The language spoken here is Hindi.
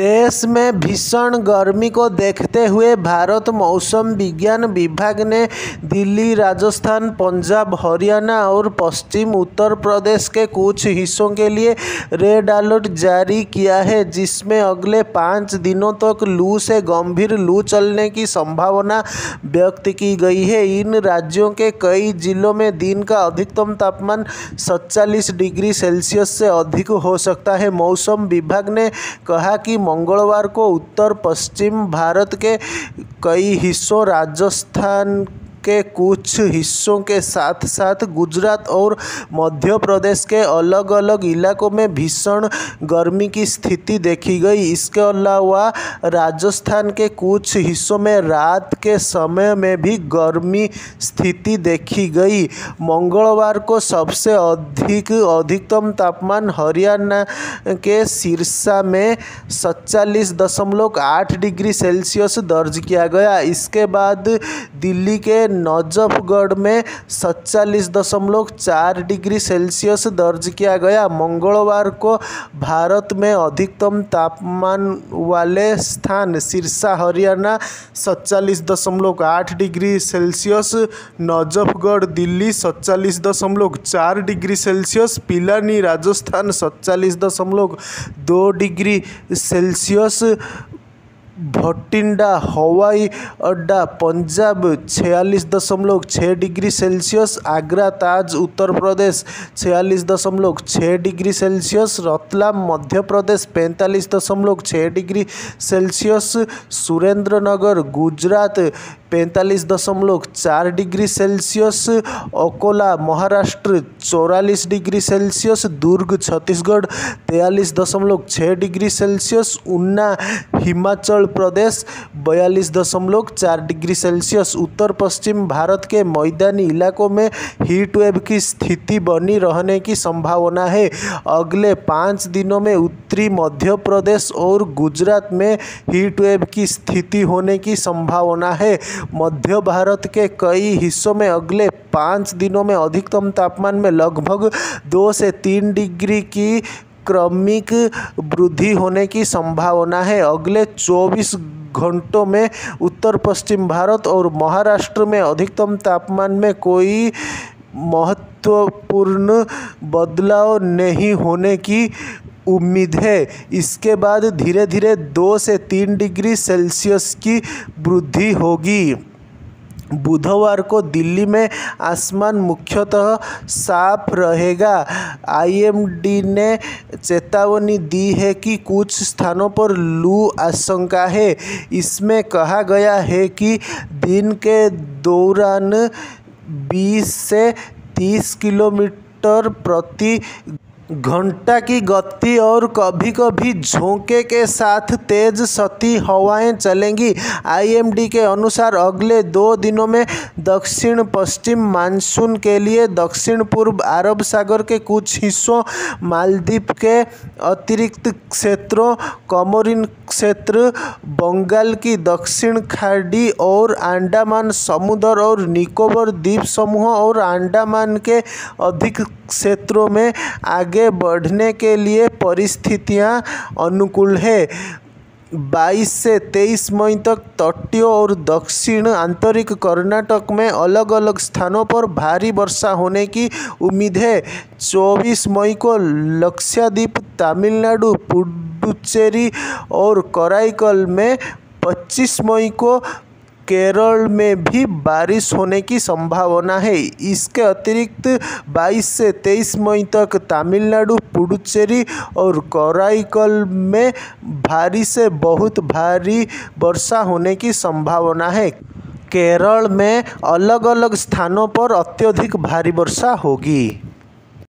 देश में भीषण गर्मी को देखते हुए भारत मौसम विज्ञान विभाग ने दिल्ली, राजस्थान, पंजाब, हरियाणा और पश्चिम उत्तर प्रदेश के कुछ हिस्सों के लिए रेड अलर्ट जारी किया है, जिसमें अगले 5 दिनों तक लू से गंभीर लू चलने की संभावना व्यक्त की गई है। इन राज्यों के कई जिलों में दिन का अधिकतम तापमान 47 डिग्री सेल्सियस से अधिक हो सकता है। मौसम विभाग ने कहा कि मंगलवार को उत्तर पश्चिम भारत के कई हिस्सों, राजस्थान के कुछ हिस्सों के साथ साथ गुजरात और मध्य प्रदेश के अलग अलग इलाकों में भीषण गर्मी की स्थिति देखी गई। इसके अलावा राजस्थान के कुछ हिस्सों में रात के समय में भी गर्मी स्थिति देखी गई। मंगलवार को सबसे अधिकतम तापमान हरियाणा के सिरसा में 47.8 डिग्री सेल्सियस दर्ज किया गया। इसके बाद दिल्ली के नजफगढ़ में 47.4 डिग्री सेल्सियस दर्ज किया गया। मंगलवार को भारत में अधिकतम तापमान वाले स्थान Sirsa Haryana 47.8 degree Celsius, Najafgarh Delhi 47.4 degree Celsius, Pilani Rajasthan 47.2 degree Celsius, Bathinda हवाई अड्डा Punjab 46.6 degree Celsius, Agra Taj Uttar Pradesh 46.6 degree Celsius, Ratlam Madhya Pradesh 45.6 degree Celsius, Surendranagar Gujarat 45.4 degree Celsius, Akola Maharashtra 44 degree Celsius, Durg Chhattisgarh 43.6 degree Celsius, Una Himachal Pradesh 42.4 degree Celsius. उत्तर पश्चिम भारत के मैदानी इलाकों में हीट वेव की स्थिति बनी रहने की संभावना है। अगले 5 दिनों में उत्तरी मध्य प्रदेश और गुजरात में हीट वेव की स्थिति होने की संभावना है। मध्य भारत के कई हिस्सों में अगले 5 दिनों में अधिकतम तापमान में लगभग 2 से 3 डिग्री की क्रमिक वृद्धि होने की संभावना है। अगले 24 घंटों में उत्तर पश्चिम भारत और महाराष्ट्र में अधिकतम तापमान में कोई महत्वपूर्ण बदलाव नहीं होने की उम्मीद है। इसके बाद धीरे धीरे 2 से 3 डिग्री सेल्सियस की वृद्धि होगी। बुधवार को दिल्ली में आसमान मुख्यतः साफ रहेगा। आईएमडी ने चेतावनी दी है कि कुछ स्थानों पर लू आशंका है। इसमें कहा गया है कि दिन के दौरान 20 से 30 किलोमीटर प्रति घंटा की गति और कभी कभी झोंके के साथ तेज सती हवाएं चलेंगी। आईएमडी के अनुसार अगले 2 दिनों में दक्षिण पश्चिम मानसून के लिए दक्षिण पूर्व अरब सागर के कुछ हिस्सों, मालदीव के अतिरिक्त क्षेत्रों, कोमोरिन क्षेत्र, बंगाल की दक्षिण खाड़ी और अंडमान समुद्र और निकोबार द्वीप समूह और अंडमान के अधिक क्षेत्रों में आगे बढ़ने के लिए परिस्थितियां अनुकूल है। 22 से 23 मई तक तटीय और दक्षिण आंतरिक कर्नाटक में अलग अलग स्थानों पर भारी वर्षा होने की उम्मीद है। 24 मई को लक्षद्वीप, तमिलनाडु, पुडुचेरी और कराईकल में, 25 मई को केरल में भी बारिश होने की संभावना है। इसके अतिरिक्त 22 से 23 मई तक तमिलनाडु, पुडुचेरी और कराईकल में भारी से बहुत भारी वर्षा होने की संभावना है। केरल में अलग अलग स्थानों पर अत्यधिक भारी वर्षा होगी।